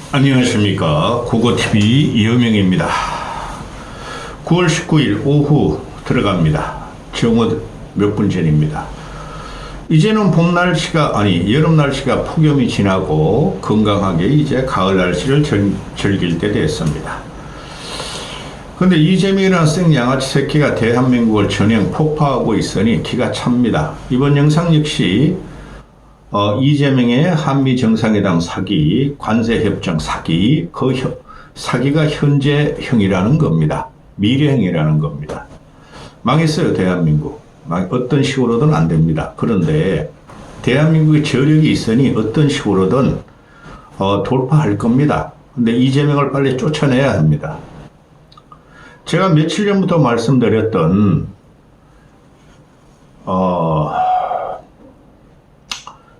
안녕하십니까. 국어TV 이여명입니다. 9월 19일 오후 들어갑니다. 정오 몇 분 전입니다. 이제는 봄 날씨가 여름 날씨가 폭염이 지나고 건강하게 이제 가을 날씨를 즐길 때 됐습니다. 근데 이재명이라는 생양아치 새끼가 대한민국을 전형 폭파하고 있으니 기가 찹니다. 이번 영상 역시 이재명의 한미 정상회담 사기, 관세협정 사기, 그 사기가 현재형이라는 겁니다. 미래형이라는 겁니다. 망했어요, 대한민국. 어떤 식으로든 안 됩니다. 그런데 대한민국의 저력이 있으니 어떤 식으로든 돌파할 겁니다. 근데 이재명을 빨리 쫓아내야 합니다. 제가 며칠 전부터 말씀드렸던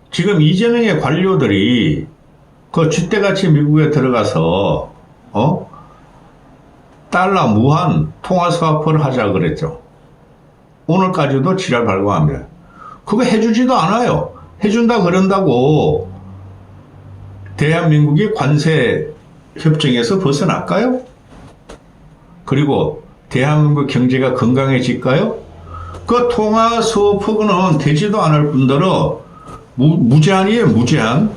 지금 이재명의 관료들이 그 쥐떼같이 미국에 들어가서 달러 무한 통화 스와프를 하자 그랬죠. 오늘까지도 지랄 발광합니다. 그거 해주지도 않아요. 해준다 그런다고 대한민국이 관세 협정에서 벗어날까요? 그리고 대한민국 경제가 건강해질까요? 그 통화 스와프는 되지도 않을 뿐더러 무제한이에요, 무제한.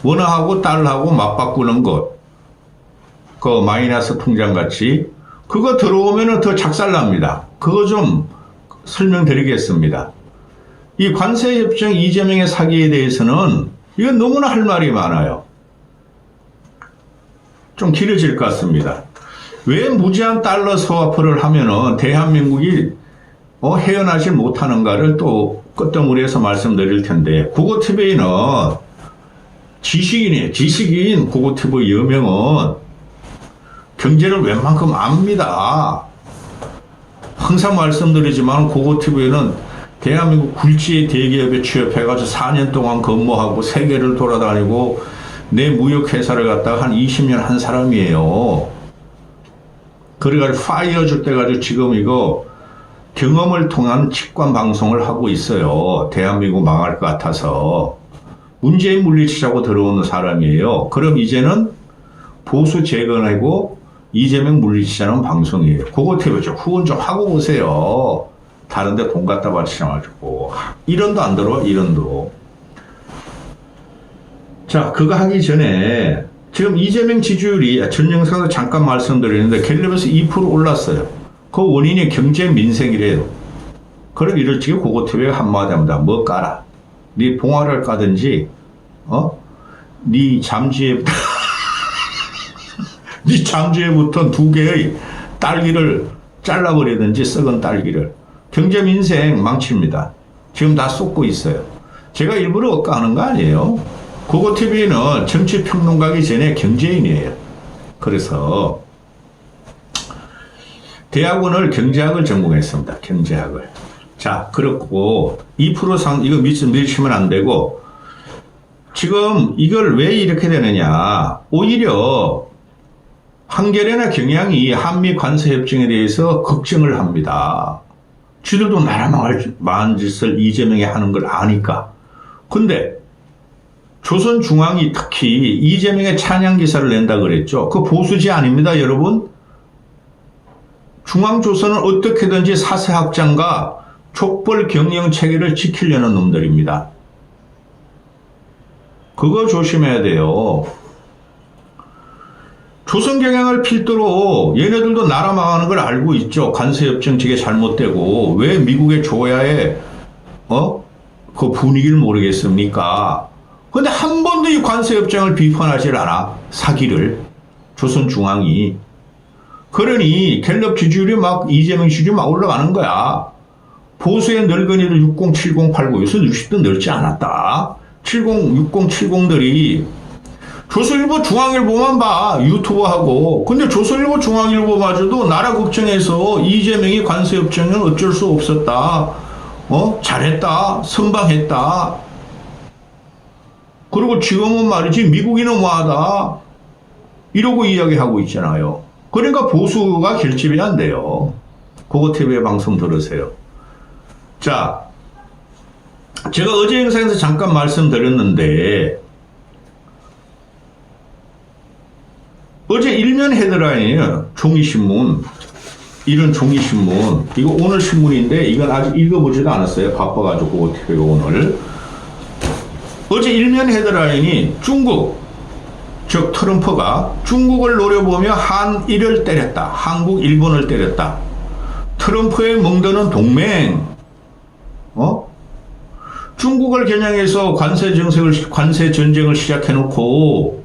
원화하고 달러하고 맞바꾸는 것. 그 마이너스 통장같이. 그거 들어오면은 더 작살납니다. 그거 좀 설명드리겠습니다. 이 관세협정 이재명의 사기에 대해서는 이건 너무나 할 말이 많아요. 좀 길어질 것 같습니다. 왜 무제한 달러 스와프를 하면은 대한민국이 헤어나지 못하는가를 또 끝덩어리에서 말씀드릴 텐데, 국어TV는 지식인 국어TV 여명은 경제를 웬만큼 압니다. 항상 말씀드리지만 국어TV는 대한민국 굴지의 대기업에 취업해가지고 4년 동안 근무하고 세계를 돌아다니고 내 무역회사를 갖다가 한 20년 한 사람이에요. 그래가지고 파이어 줄 때 가지고 지금 이거 경험을 통한 직관 방송을 하고 있어요. 대한민국 망할 것 같아서. 문재인 물리치자고 들어오는 사람이에요. 그럼 이제는 보수 재건하고 이재명 물리치자는 방송이에요. 그거 TV죠. 후원 좀 하고 오세요. 다른데 돈 갖다 바치셔가지고. 1원도 안 들어와, 1원도. 자, 그거 하기 전에 지금 이재명 지지율이 전 영상에서 잠깐 말씀드렸는데 갤럽에서 2% 올랐어요. 그 원인이 경제 민생이래요. 그럼 이럴 적에 국어TV가 한마디 합니다. 뭐 까라. 네 봉화를 까든지, 네 잠지에, 네 잠지에부터 2개의 딸기를 잘라버리든지 썩은 딸기를. 경제 민생 망칩니다. 지금 다 쏟고 있어요. 제가 일부러 까는 거 아니에요. 국어TV는 정치평론가기 전에 경제인이에요. 그래서 대학원을 경제학을 전공했습니다. 경제학을. 자, 그렇고 2% 이거 믿으시면 안 되고, 지금 이걸 왜 이렇게 되느냐. 오히려 한겨레나 경향이 한미 관세협정에 대해서 걱정을 합니다. 쥐들도 나라 망한 짓을 이재명이 하는 걸 아니까. 근데 조선중앙이 특히 이재명의 찬양 기사를 낸다 그랬죠. 그 보수지 아닙니다, 여러분. 중앙조선은 어떻게든지 사세 확장과 족벌 경영 체계를 지키려는 놈들입니다. 그거 조심해야 돼요. 조선 경영을 필두로 얘네들도 나라 망하는 걸 알고 있죠. 관세협정 저게 잘못되고 왜 미국의 조야에 그 분위기를 모르겠습니까? 근데 한 번도 이 관세협정을 비판하질 않아. 사기를. 조선중앙이. 그러니 갤럽 지지율이 막 이재명 지지율이 막 올라가는 거야. 보수의 늙은이들 60, 70, 89 에서 60도 넓지 않았다. 70, 60, 70들이 조선일보 중앙일보만 봐. 유튜브하고. 근데 조선일보 중앙일보마저도 나라 걱정해서 이재명이 관세협정은 어쩔 수 없었다. 잘했다. 선방했다. 그리고 지금은 말이지 미국이 너무하다. 이러고 이야기하고 있잖아요. 그러니까 보수가 결집이 안 돼요. 국어TV의 방송 들으세요. 자, 제가 어제 영상에서 잠깐 말씀드렸는데 어제 일면 헤드라인이에요. 종이신문. 이런 종이신문. 이거 오늘 신문인데 이건 아직 읽어보지도 않았어요. 바빠가지고 고고TV가 오늘. 어제 일면 헤드라인이 중국, 즉 트럼프가 중국을 노려보며 한일을 때렸다. 한국, 일본을 때렸다. 트럼프의 멍드는 동맹. 중국을 겨냥해서 관세 전쟁을 시작해놓고,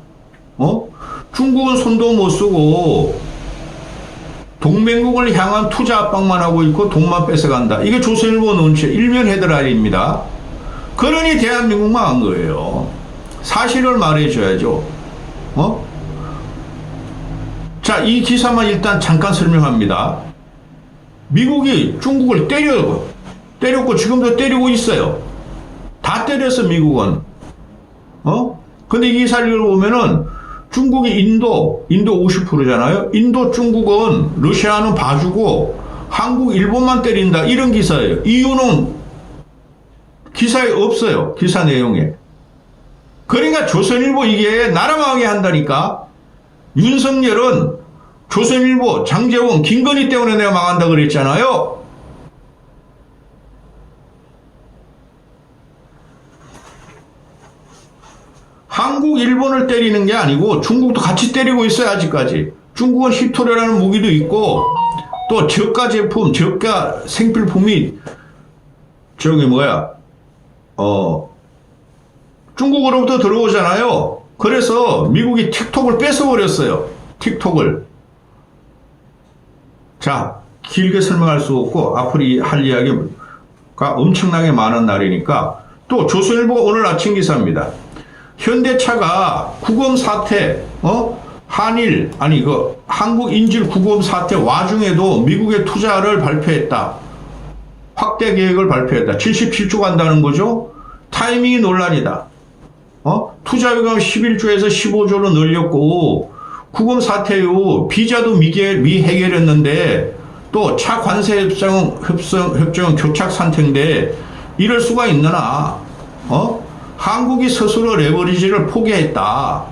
중국은 손도 못 쓰고, 동맹국을 향한 투자 압박만 하고 있고, 돈만 뺏어간다. 이게 조선일보 논치, 일면 헤드라인입니다. 그러니 대한민국만 한 거예요. 사실을 말해줘야죠. 자, 이 기사만 일단 잠깐 설명합니다. 미국이 중국을 때렸고, 지금도 때리고 있어요. 다 때렸어, 미국은. 근데 이 기사를 보면은, 중국이 인도 50%잖아요. 인도, 중국은, 러시아는 봐주고, 한국, 일본만 때린다. 이런 기사예요. 이유는 기사에 없어요. 기사 내용에. 그러니까 조선일보 이게 나라 망하게 한다니까. 윤석열은 조선일보, 장제원, 김건희 때문에 내가 망한다 그랬잖아요. 한국, 일본을 때리는 게 아니고 중국도 같이 때리고 있어요, 아직까지. 중국은 히토리라는 무기도 있고, 또 저가 제품, 저가 생필품이, 중국으로부터 들어오잖아요. 그래서 미국이 틱톡을 뺏어버렸어요. 틱톡을. 자, 길게 설명할 수 없고, 앞으로 할 이야기가 엄청나게 많은 날이니까, 또 조선일보가 오늘 아침 기사입니다. 현대차가 구검 사태, 한국 인질 구검 사태 와중에도 미국의 투자를 발표했다. 확대 계획을 발표했다. 77조 간다는 거죠? 타이밍이 논란이다. 투자비가 11조에서 15조로 늘렸고, 구검 사태 이후 비자도 미해결했는데, 또 차 관세 협정 교착 상태인데, 이럴 수가 있느냐? 한국이 스스로 레버리지를 포기했다.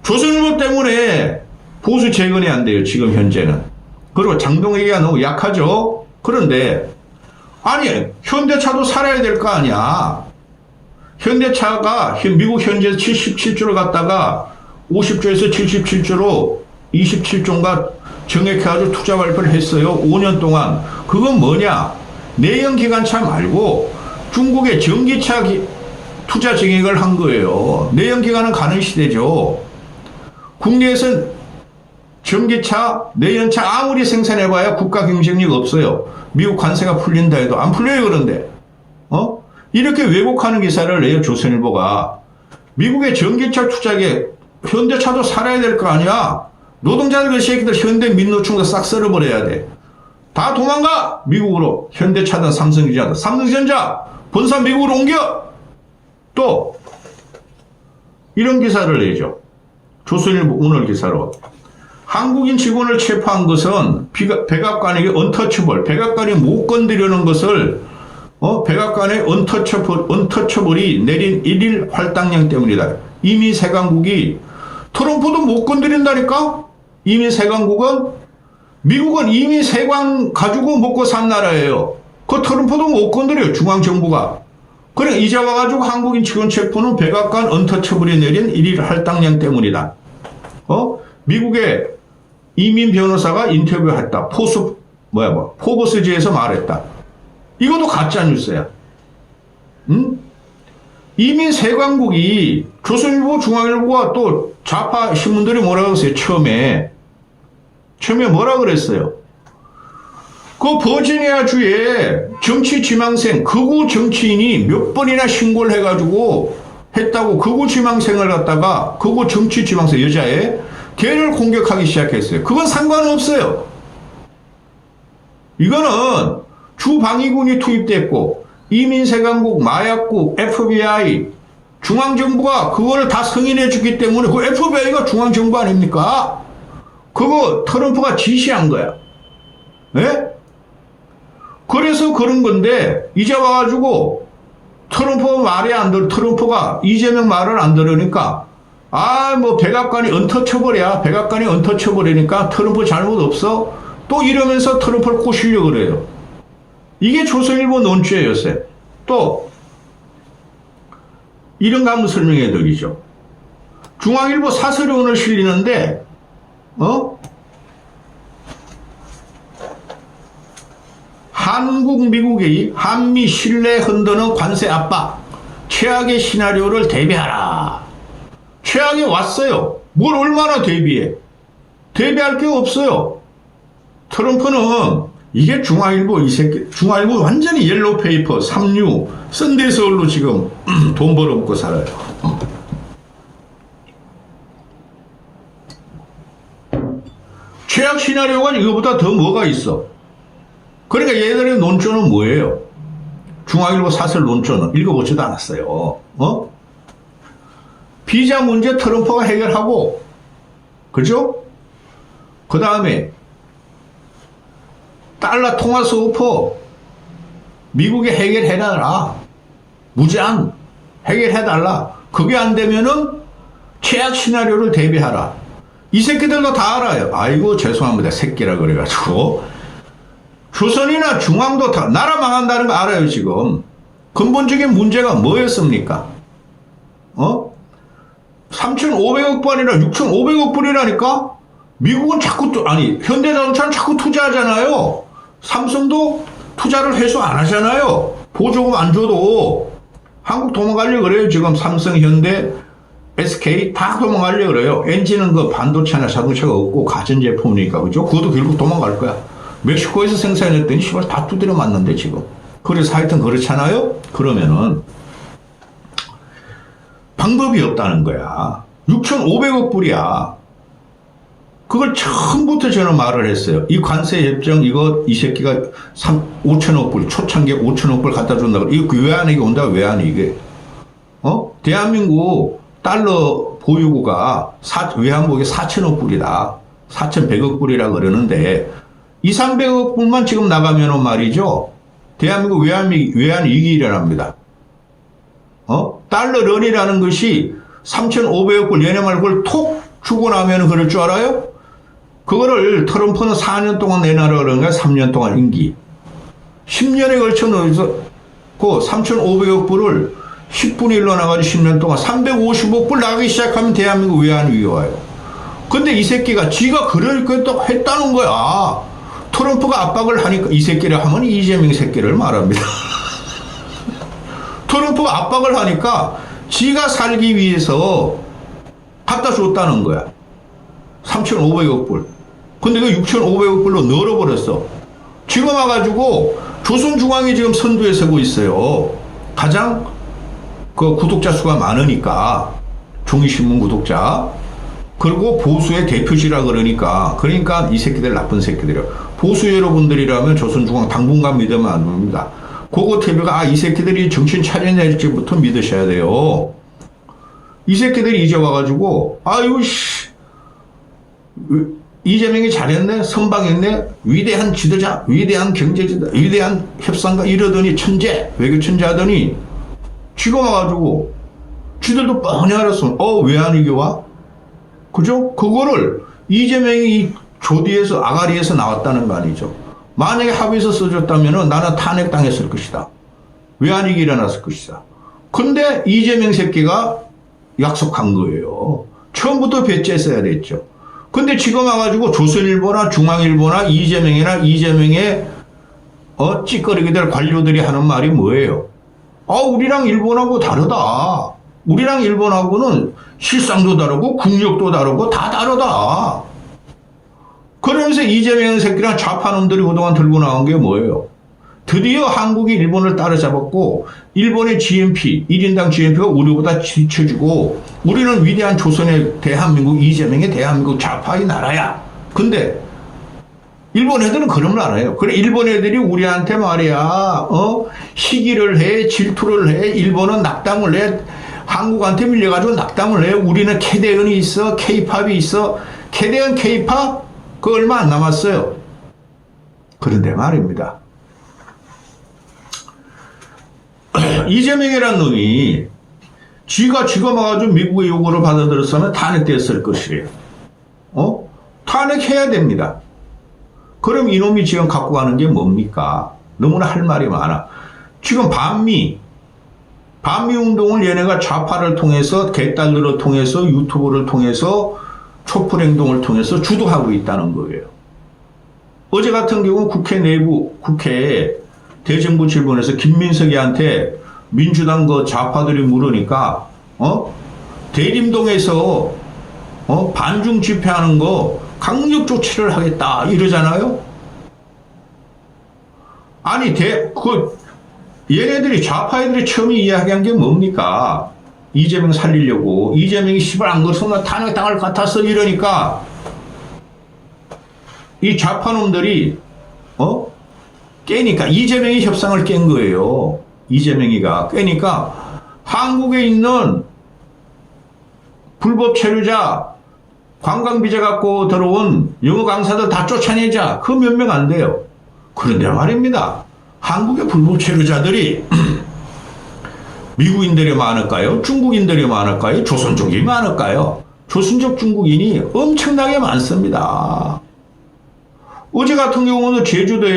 조선일보 때문에 보수 재건이 안 돼요, 지금 현재는. 그리고 장동혁이가 너무 약하죠? 그런데, 아니, 현대차도 살아야 될 거 아니야. 현대차가 미국 현지에서 77조를 갖다가 50조에서 77조로 27조인가 정액해가지고 투자 발표를 했어요. 5년 동안. 그건 뭐냐? 내연기관차 말고 중국의 전기차 투자 정액을 한 거예요. 내연기관은 가는 시대죠. 국내에선 전기차, 내연차 아무리 생산해봐야 국가 경쟁력 없어요. 미국 관세가 풀린다 해도 안 풀려요, 그런데. 이렇게 왜곡하는 기사를 내요, 조선일보가. 미국의 전기차 투자에 현대차도 살아야 될 거 아니야? 노동자들 그 새끼들 현대 민노총도 싹 썰어버려야 돼. 다 도망가! 미국으로. 현대차든 삼성전자든. 삼성전자! 본사 미국으로 옮겨! 또, 이런 기사를 내죠. 조선일보 오늘 기사로. 한국인 직원을 체포한 것은 백악관에게 언터처벌, 백악관이 못 건드리는 것을 백악관의 언터처벌이 내린 1일 할당량 때문이다. 이미 세관국이 트럼프도 못 건드린다니까? 이미 세관국은 미국은 이미 세관 가지고 먹고 산 나라예요. 그 트럼프도 못 건드려요. 중앙정부가. 그래 이제 와가지고 한국인 직원 체포는 백악관 언터처벌이 내린 1일 할당량 때문이다. 미국의 이민 변호사가 인터뷰했다. 포버스지에서 말했다. 이것도 가짜뉴스야. 응? 이민 세관국이 조선일보, 중앙일보와 또 좌파 신문들이 뭐라고 했어요? 처음에 뭐라 그랬어요? 그 버지니아주에 정치 지망생, 극우 정치인이 몇 번이나 신고를 해가지고 했다고 극우 지망생을 갖다가 극우 정치 지망생 여자애 걔를 공격하기 시작했어요. 그건 상관없어요. 이거는 주방위군이 투입됐고 이민세관국, 마약국, FBI, 중앙정부가 그거를 다 승인해 주기 때문에 그 FBI가 중앙정부 아닙니까? 그거 트럼프가 지시한 거야. 네? 그래서 그런 건데 이제 와가지고 트럼프가 이재명 말을 안 들으니까 뭐 백악관이 언터처벌이야. 백악관이 언터처벌이니까 트럼프 잘못 없어. 또 이러면서 트럼프를 꼬시려고 그래요. 이게 조선일보 논조예요. 또 이런 거 한번 설명해 드리죠. 중앙일보 사설이 오늘 실리는데 한국 미국의 한미 신뢰 흔드는 관세 압박 최악의 시나리오를 대비하라. 최악이 왔어요. 뭘 얼마나 대비해? 대비할 게 없어요. 트럼프는 이게 중앙일보 이 새끼 중앙일보 완전히 옐로우 페이퍼 3류 썬데이서울로 지금 돈 벌어먹고 살아요. 최악 시나리오가 이거보다 더 뭐가 있어? 그러니까 얘들의 논조는 뭐예요? 중앙일보 사설 논조는 읽어보지도 않았어요. 비자 문제 트럼프가 해결하고, 그죠? 그 다음에 달러 통화 스워퍼 미국이 해결해달라. 무제한 해결해달라. 그게 안 되면은 최악 시나리오를 대비하라. 이 새끼들도 다 알아요. 아이고 죄송합니다. 새끼라 그래가지고. 조선이나 중앙도 다 나라 망한다는 거 알아요. 지금 근본적인 문제가 뭐였습니까? 3,500억 불이라 6,500억 불이라니까. 미국은 자꾸 현대자동차는 자꾸 투자하잖아요. 삼성도 투자를 회수 안 하잖아요. 보조금 안 줘도. 한국 도망가려고 그래요. 지금 삼성, 현대, SK 다 도망가려고 그래요. 엔진은 그 반도체나 자동차가 없고 가전제품이니까, 그죠? 그것도 결국 도망갈 거야. 멕시코에서 생산했더니 시발 다 두드려 맞는데 지금. 그래서 하여튼 그렇잖아요. 그러면은 방법이 없다는 거야. 6,500억 불이야. 그걸 처음부터 저는 말을 했어요. 이 관세 협정 이거 이 새끼가 5천억 불 초창기에 5천억 불 갖다 준다고. 이거 왜 안 이게 온다? 왜 안 이게? 대한민국 달러 보유고가 외환국이 4천억 불이다. 4,100억 불이라 그러는데 2,300억 불만 지금 나가면은 말이죠. 대한민국 외환위기 일어납니다. 달러 런이라는 것이 3,500억 불 얘네 말고 톡 주고 나면 그럴 줄 알아요? 그거를 트럼프는 4년 동안 내놔라 그러는가 3년 동안 임기. 10년에 걸쳐 넣어서 그 3,500억 불을 10분의 1로 나가지고 10년 동안 350억 불 나가기 시작하면 대한민국 외환위기 와요. 근데 이 새끼가 지가 그럴 것도 했다는 거야. 트럼프가 압박을 하니까 이 새끼를 하면 이재명 새끼를 말합니다. 트럼프가 압박을 하니까 지가 살기 위해서 갖다 줬다는 거야. 3,500억 불. 근데 그 6,500억 불로 늘어버렸어. 지금 와가지고 조선중앙이 지금 선두에 서고 있어요. 가장 그 구독자 수가 많으니까. 종이신문 구독자. 그리고 보수의 대표지라 그러니까 이 새끼들 나쁜 새끼들이요. 보수 여러분들이라면 조선중앙 당분간 믿으면 안 됩니다. 그거 TV가 이 새끼들이 정신 차려낼지부터 믿으셔야 돼요. 이 새끼들이 이제 와가지고 이재명이 잘했네, 선방했네, 위대한 지도자, 위대한 경제지도자, 위대한 협상가 이러더니 천재, 외교 천재 하더니 지금 와가지고 지들도 뻔히 알았어. 왜 안 이겨와? 그죠? 그거를 이재명이 조디에서 아가리에서 나왔다는 거 아니죠. 만약에 합의서 써줬다면 나는 탄핵당했을 것이다. 외환위기 일어났을 것이다. 근데 이재명 새끼가 약속한 거예요. 처음부터 배째했어야 됐죠. 근데 지금 와가지고 조선일보나 중앙일보나 이재명의 찌꺼리게 될 관료들이 하는 말이 뭐예요? 우리랑 일본하고 다르다. 우리랑 일본하고는 실상도 다르고 국력도 다르고 다 다르다. 그러면서 이재명 새끼랑 좌파놈들이 그동안 들고 나온 게 뭐예요? 드디어 한국이 일본을 따라잡았고 일본의 GNP, 1인당 GNP가 우리보다 뒤처지고 우리는 위대한 조선의 대한민국, 이재명의 대한민국 좌파의 나라야. 근데 일본 애들은 그런 걸 알아요. 그래 일본 애들이 우리한테 말이야 시기를 해, 질투를 해, 일본은 낙담을 해, 한국한테 밀려가지고 낙담을 해. 우리는 캐대언이 있어, 케이팝이 있어. 캐대언, 케이팝 그거 얼마 안 남았어요. 그런데 말입니다. 이재명이라는 놈이 지가 와가지고 미국의 요구를 받아들였으면 탄핵됐을 것이에요. 탄핵해야 됩니다. 그럼 이놈이 지금 갖고 가는 게 뭡니까? 너무나 할 말이 많아. 지금 반미 운동을 얘네가 좌파를 통해서, 개딸들을 통해서, 유튜브를 통해서, 촛불 행동을 통해서 주도하고 있다는 거예요. 어제 같은 경우는 국회에 대정부 질문에서 김민석이한테 민주당 그 좌파들이 물으니까, 대림동에서, 반중 집회하는 거 강력 조치를 하겠다, 이러잖아요? 아니, 얘네들이, 좌파 애들이 처음에 이야기한 게 뭡니까? 이재명 살리려고. 이재명이 씨발 안 그랬으면 탄핵당할 것 같았어. 이러니까, 이 좌파놈들이, 깨니까, 이재명이 협상을 깬 거예요. 이재명이가. 깨니까, 한국에 있는 불법 체류자, 관광비자 갖고 들어온 영어 강사들 다 쫓아내자. 그 몇 명 안 돼요. 그런데 말입니다. 한국의 불법 체류자들이 미국인들이 많을까요? 중국인들이 많을까요? 조선족이 많을까요? 조선족 중국인이 엄청나게 많습니다. 어제 같은 경우는 제주도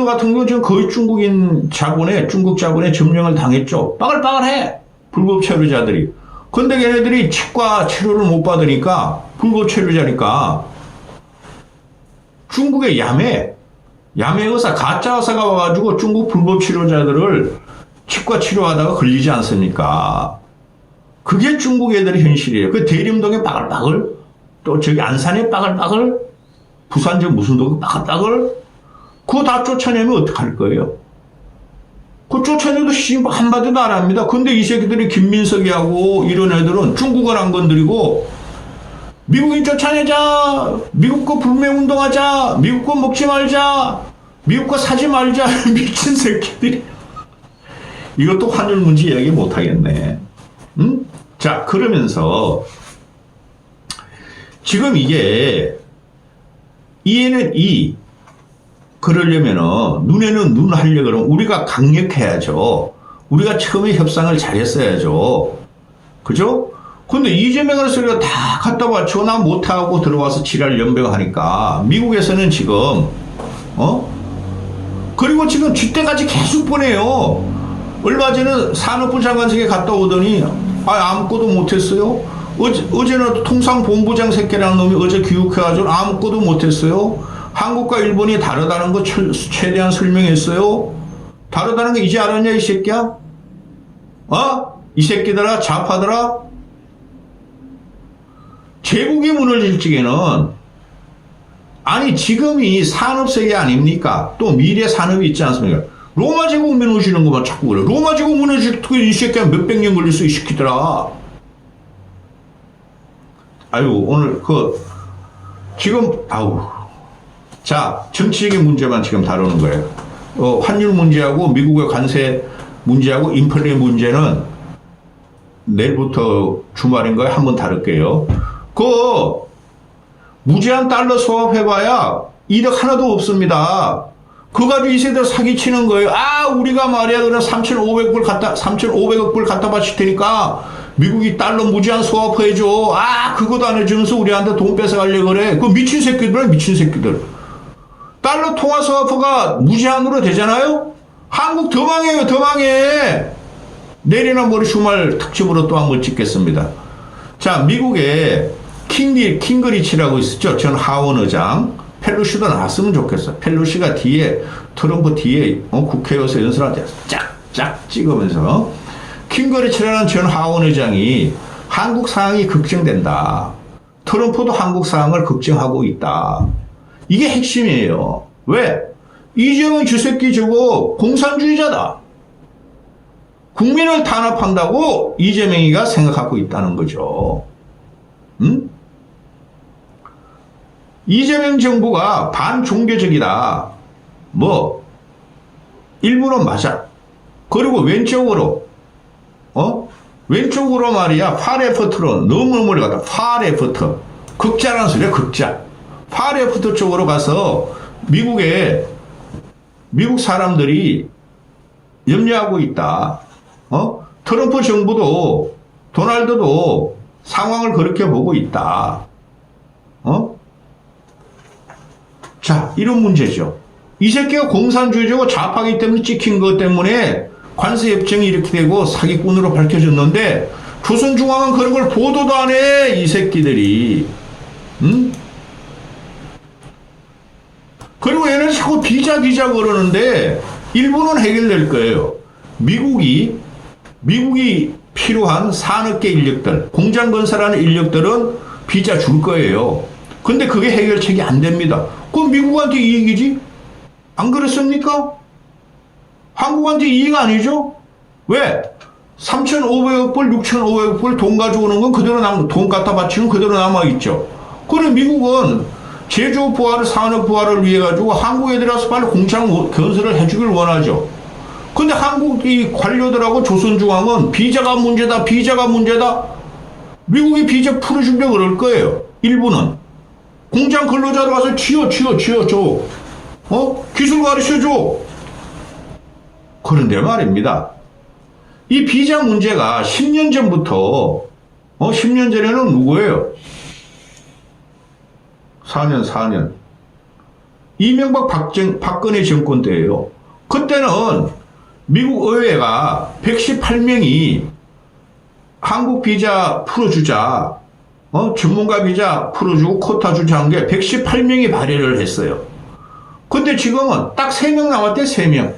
같은 경우는 지금 거의 중국 자본에 점령을 당했죠. 빠글빠글해. 불법 체류자들이. 근데 걔네들이 치과 치료를 못 받으니까, 불법 체류자니까, 중국의 야매 의사, 가짜 의사가 와가지고 중국 불법 치료자들을 치과 치료하다가 걸리지 않습니까? 그게 중국 애들의 현실이에요. 그 대림동에 빠글빠글, 또 저기 안산에 빠글빠글, 부산 저 무슨 동에 빠글빠글, 그거 다 쫓아내면 어떡할 거예요? 그 쫓아내도 한마디도 안 합니다. 근데 이 새끼들이 김민석이하고 이런 애들은 중국을 안 건드리고, 미국인 쫓아내자, 미국 거 불매운동하자, 미국 거 먹지 말자, 미국 거 사지 말자, 미친 새끼들이. 이것도 환율 문제 이야기 못하겠네. 응? 자, 그러면서 지금 이게 이에는 이, 그러려면은 눈에는 눈 하려고 그러면 우리가 강력해야죠. 우리가 처음에 협상을 잘했어야죠. 그죠? 근데 이재명을 소리가 다 갖다 바치고 나 못하고 들어와서 지랄 연병하니까 미국에서는 지금 그리고 지금 쥐때까지 계속 보내요. 얼마 전에 산업부 장관석에 갔다 오더니 아무것도 못했어요. 어제는 통상본부장 새끼라는 놈이 어제 교육해가지고 아무것도 못했어요. 한국과 일본이 다르다는 거 최대한 설명했어요. 다르다는 거 이제 알았냐 이 새끼야? 이 새끼들아, 좌파들아? 제국이 무너질 적에는, 아니 지금이 산업세계 아닙니까? 또 미래 산업이 있지 않습니까? 로마 제국 무너지는 것만 자꾸 그래. 로마 제국 무너질 때 이 새끼야 몇백 년 걸렸어 이 새끼들아. 아유 오늘 지금 자, 정치적인 문제만 지금 다루는 거예요. 환율 문제하고 미국의 관세 문제하고 인플레 문제는 내일부터 주말인가요? 한번 다룰게요. 무제한 달러 수합해봐야 이득 하나도 없습니다. 그거 가지고 이 세대를 사기치는 거예요. 우리가 말이야, 그럼 3,500억 불 갖다 바칠 테니까 미국이 달러 무제한 수합해줘. 그것도 안 해주면서 우리한테 돈 뺏어가려고 그래. 그 미친 새끼들, 미친 새끼들. 달러 통화 수화표가 무제한으로 되잖아요? 한국 더 망해요, 더 망해. 내일이나 모레 주말 특집으로 또 한번 찍겠습니다. 자, 미국에 킹그리치라고 있었죠. 전 하원 의장. 펠로시도 나왔으면 좋겠어. 펠로시가 뒤에, 트럼프 뒤에 국회에서 연설할 때 짝짝 찍으면서 킹그리치라는 전 하원 의장이 한국 상황이 걱정된다. 트럼프도 한국 상황을 걱정하고 있다. 이게 핵심이에요. 왜? 이재명 주새끼 저거 공산주의자다. 국민을 탄압한다고 이재명이가 생각하고 있다는 거죠. 이재명 정부가 반종교적이다. 일부는 맞아. 그리고 왼쪽으로 말이야, 파레포트로 너무 멀리 갔다. 파레포트. 극자라는 소리야, 극자. 파레포트 쪽으로 가서 미국 사람들이 염려하고 있다. 트럼프 정부도 도널드도 상황을 그렇게 보고 있다. 자, 이런 문제죠. 이 새끼가 공산주의자고 좌파기 때문에 찍힌 것 때문에 관세 협정이 이렇게 되고 사기꾼으로 밝혀졌는데 조선중앙은 그런 걸 보도도 안 해, 이 새끼들이. 그리고 얘는 자꾸 비자 그러는데 일부는 해결될 거예요. 미국이 필요한 산업계 인력들, 공장 건설하는 인력들은 비자 줄 거예요. 근데 그게 해결책이 안 됩니다. 그럼 미국한테 이익이지? 안 그렇습니까? 한국한테 이익 아니죠? 왜? 3,500억 불, 6,500억 불 돈 가져오는 건 그대로 돈 갖다 바치면 그대로 남아있죠. 그럼 미국은 제조 부활을, 산업 부활을 위해 가지고 한국에 들어와서 빨리 공장 건설을 해주길 원하죠. 근데 한국 이 관료들하고 조선중앙은 비자가 문제다. 미국이 비자 풀어주려고 그럴 거예요. 일부는. 공장 근로자로 가서 줘. 기술 가르쳐줘. 그런데 말입니다. 이 비자 문제가 10년 전부터, 10년 전에는 누구예요? 4년. 이명박 박근혜 정권 때예요. 그때는 미국 의회가 118명이 한국 비자 풀어주자, 전문가 비자 풀어주고 코타 주자 한 게 118명이 발의를 했어요. 근데 지금은 딱 3명 남았대, 3명.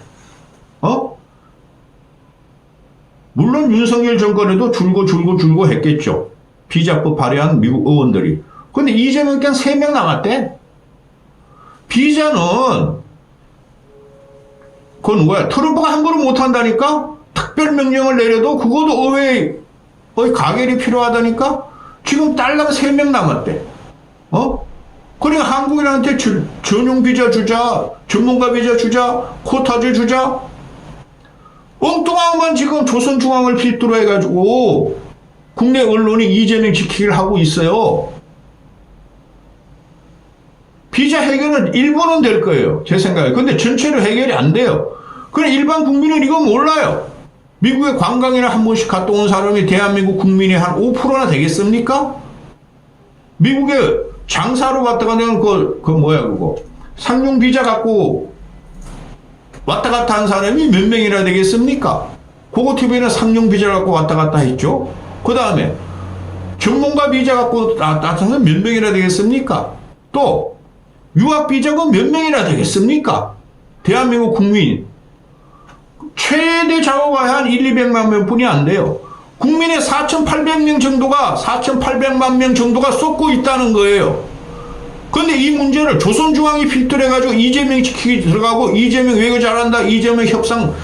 물론 윤석열 정권에도 줄고 했겠죠. 비자법 발의한 미국 의원들이. 근데 이재명 그냥 3명 남았대. 비자는 그건 누구야? 트럼프가 함부로 못한다니까? 특별명령을 내려도 그것도 의회에 가결이 필요하다니까? 지금 딸랑 3명 남았대. 그러니까 한국인한테 전용 비자 주자, 전문가 비자 주자, 코타주 주자. 엉뚱한 건 지금 조선중앙을 필두로 해가지고 국내 언론이 이재명 지키기를 하고 있어요. 비자 해결은 일부는 될 거예요. 제 생각에. 근데 전체로 해결이 안 돼요. 그래 일반 국민은 이거 몰라요. 미국에 관광이나 한 번씩 갔다 온 사람이 대한민국 국민이 한 5%나 되겠습니까? 미국에 장사로 갔다가 내가 그거 상용 비자 갖고 왔다 갔다 한 사람이 몇 명이나 되겠습니까? 고고TV는 상용 비자 갖고 왔다 갔다 했죠. 그 다음에 전문가 비자 갖고 나타나서 몇 명이나 되겠습니까? 또 유학 비자가 몇 명이나 되겠습니까? 대한민국 국민 최대 작업가 한 200만 명 뿐이 안 돼요. 국민의 4,800명 정도가 쏟고 있다는 거예요. 근데 이 문제를 조선중앙이 필두로 해가지고 이재명 지키기 들어가고 이재명 외교 잘한다, 이재명 협상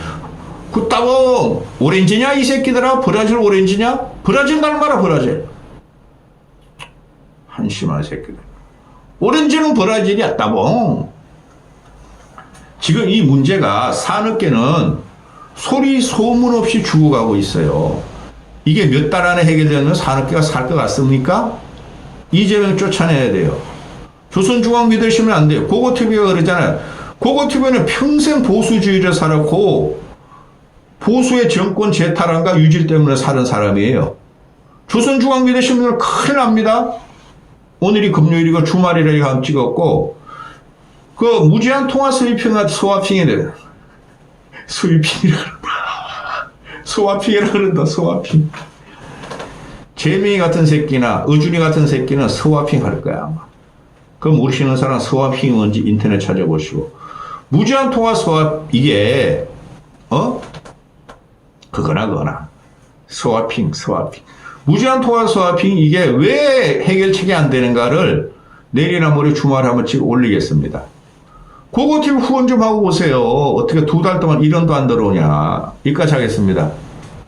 굿따봉 오렌지냐 이 새끼들아? 브라질 오렌지냐? 브라질 닮아라 브라질. 한심한 새끼들. 오렌지는 브라질이야 따봉. 지금 이 문제가 산업계는 소리 소문 없이 죽어가고 있어요. 이게 몇 달 안에 해결되면 산업계가 살 것 같습니까? 이재명 쫓아내야 돼요. 조선중앙 믿으시면 안 돼요. 고고TV가 그러잖아요. 고고TV는 평생 보수주의를 살았고 보수의 정권 재탈환과 유질 때문에 사는 사람이에요. 조선중앙 믿으시면 큰일 납니다. 오늘이 금요일이고 주말이라 이거 찍었고 그 무제한 통화 스와핑이 돼요. 스와핑이라 그런다. 스와핑. 재민이 같은 새끼나 어준이 같은 새끼는 스와핑 할 거야 아마. 그럼 모르시는 사람 스와핑이 뭔지 인터넷 찾아보시고. 무제한 통화 이게 그거나 스와핑. 무제한 통화 스와핑 이게 왜 해결책이 안 되는가를 내일이나 모레 주말에 한번 찍어 올리겠습니다. 고고TV 후원 좀 하고 오세요. 어떻게 2달 동안 1원도 안 들어오냐. 여기까지 하겠습니다.